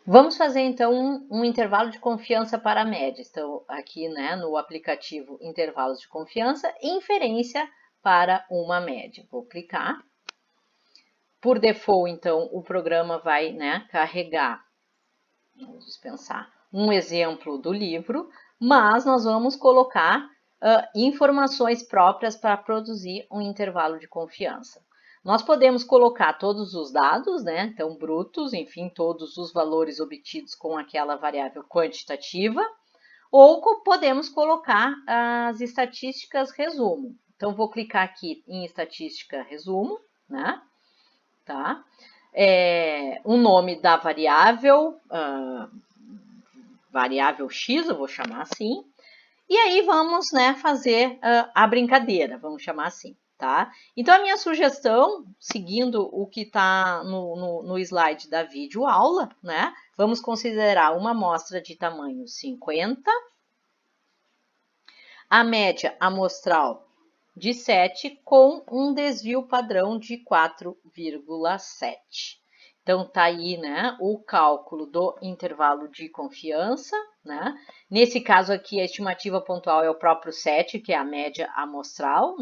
Vamos fazer então um intervalo de confiança para a média. Então, aqui no aplicativo Intervalos de Confiança, inferência para uma média. Vou clicar. Por default, então, o programa vai carregar, vamos dispensar, um exemplo do livro, mas nós vamos colocar informações próprias para produzir um intervalo de confiança. Nós podemos colocar todos os dados, então brutos, enfim, todos os valores obtidos com aquela variável quantitativa, ou podemos colocar as estatísticas resumo. Então, vou clicar aqui em estatística resumo, tá? O nome da variável, variável X, eu vou chamar assim, e aí vamos fazer a brincadeira, vamos chamar assim, tá? Então, a minha sugestão, seguindo o que está no slide da videoaula, vamos considerar uma amostra de tamanho 50, a média amostral de 7 com um desvio padrão de 4,7. Então, tá aí, o cálculo do intervalo de confiança, Nesse caso aqui, a estimativa pontual é o próprio 7, que é a média amostral,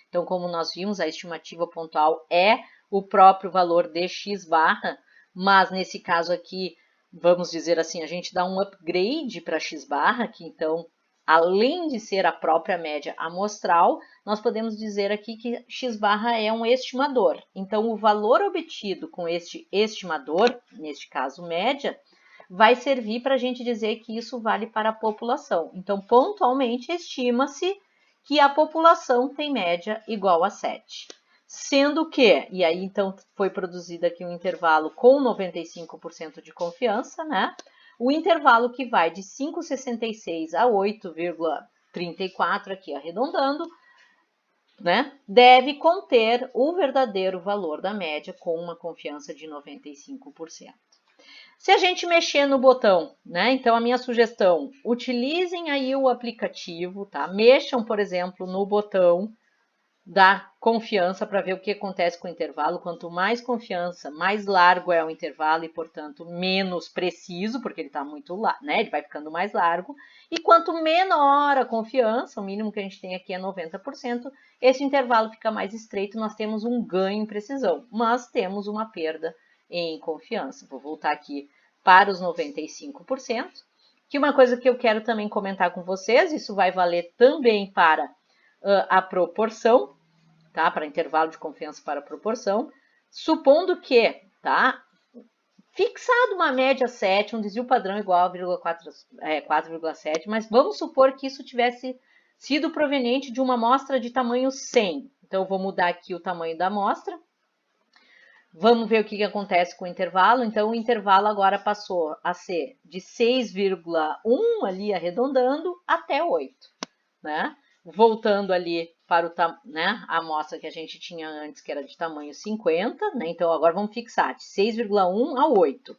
Então, como nós vimos, a estimativa pontual é o próprio valor de x barra, mas nesse caso aqui, vamos dizer assim, a gente dá um upgrade para x barra, que então, além de ser a própria média amostral, nós podemos dizer aqui que x barra é um estimador. Então, o valor obtido com este estimador, neste caso média, vai servir para a gente dizer que isso vale para a população. Então, pontualmente, estima-se que a população tem média igual a 7. Sendo que, e aí então foi produzido aqui um intervalo com 95% de confiança, O intervalo que vai de 5,66 a 8,34, aqui arredondando, deve conter o verdadeiro valor da média com uma confiança de 95%. Se a gente mexer no botão, então a minha sugestão, utilizem aí o aplicativo, tá? Mexam, por exemplo, no botão da confiança para ver o que acontece com o intervalo. Quanto mais confiança, mais largo é o intervalo e, portanto, menos preciso, porque ele está muito largo, ele vai ficando mais largo. E quanto menor a confiança, o mínimo que a gente tem aqui é 90%, esse intervalo fica mais estreito, nós temos um ganho em precisão, mas temos uma perda em confiança. Vou voltar aqui para os 95%, que uma coisa que eu quero também comentar com vocês, isso vai valer também para a proporção, tá? Para intervalo de confiança para proporção, supondo que, tá? Fixado uma média 7, um desvio padrão igual a 4,7, mas vamos supor que isso tivesse sido proveniente de uma amostra de tamanho 100. Então, eu vou mudar aqui o tamanho da amostra. Vamos ver o que acontece com o intervalo. Então, o intervalo agora passou a ser de 6,1, ali arredondando, até 8, Voltando ali para a amostra que a gente tinha antes, que era de tamanho 50, Então, agora vamos fixar de 6,1 a 8.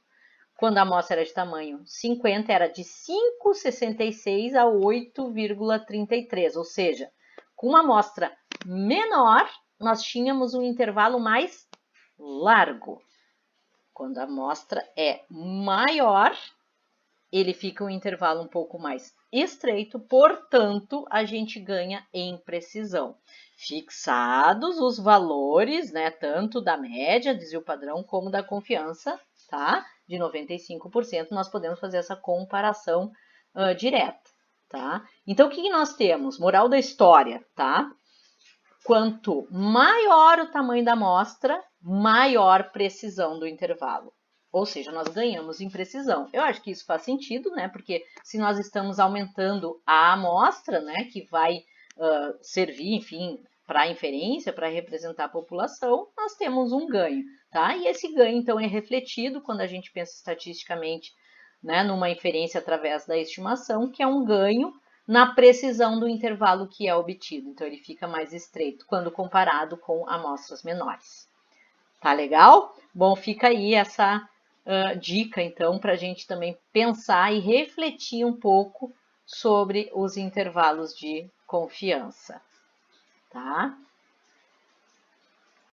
Quando a amostra era de tamanho 50, era de 5,66 a 8,33, ou seja, com uma amostra menor, nós tínhamos um intervalo mais largo. Quando a amostra é maior, ele fica um intervalo um pouco mais estreito, portanto, a gente ganha em precisão. Fixados os valores, tanto da média, desvio padrão, como da confiança, tá? De 95%, nós podemos fazer essa comparação direta, tá? Então, o que nós temos? Moral da história, tá? Quanto maior o tamanho da amostra, maior precisão do intervalo. Ou seja, nós ganhamos em precisão. Eu acho que isso faz sentido, Porque se nós estamos aumentando a amostra, que vai servir, enfim, para inferência, para representar a população, nós temos um ganho, tá? E esse ganho, então, é refletido quando a gente pensa estatisticamente, numa inferência através da estimação, que é um ganho na precisão do intervalo que é obtido. Então, ele fica mais estreito quando comparado com amostras menores. Tá legal? Bom, fica aí essa dica, então, para a gente também pensar e refletir um pouco sobre os intervalos de confiança, tá?